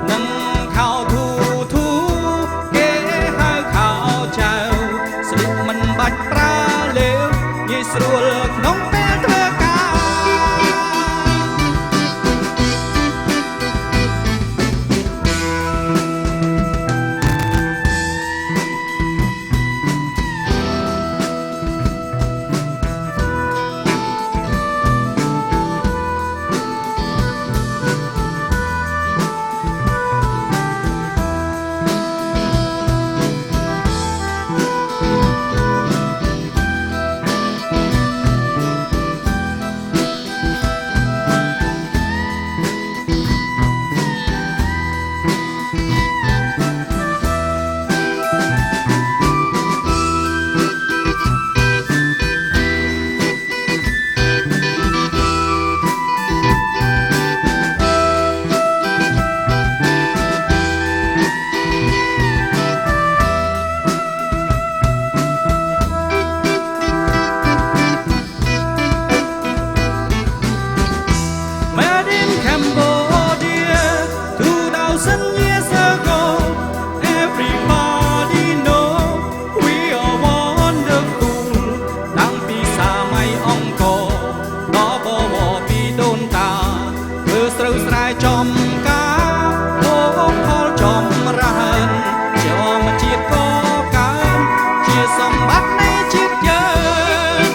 នឹងខោធូធូគេហៅខោចៅស្លៀកមិនបាច់ប្រើលេវងាយស្រួលក្នុងពេលធ្វើការចំការអូផលចំរានជាមជាតិក៏កើនជាសម្បត្តិនៃជាតិយើង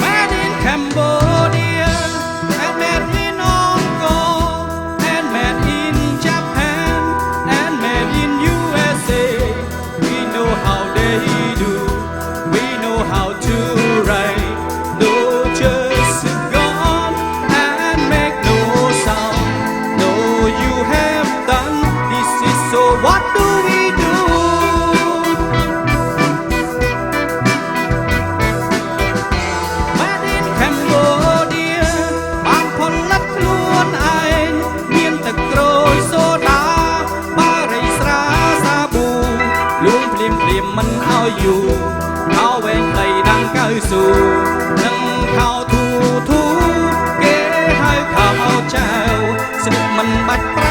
Made in Cambodia and made in Hong Kong and made in Japan and made in USA we know how they do we know how to write What do we do? Made in Cambodia បានផលិតខ្លួនឯងមានទឹកក្រូចសូដាបារីស្រាសាប៊ូលួងភ្លាមមិនឲ្យយូរខោវែងខ្លីដាំកៅស៊ូនឹងខោធូធូគេហៅខោចៅស្លៀកមិនបាច់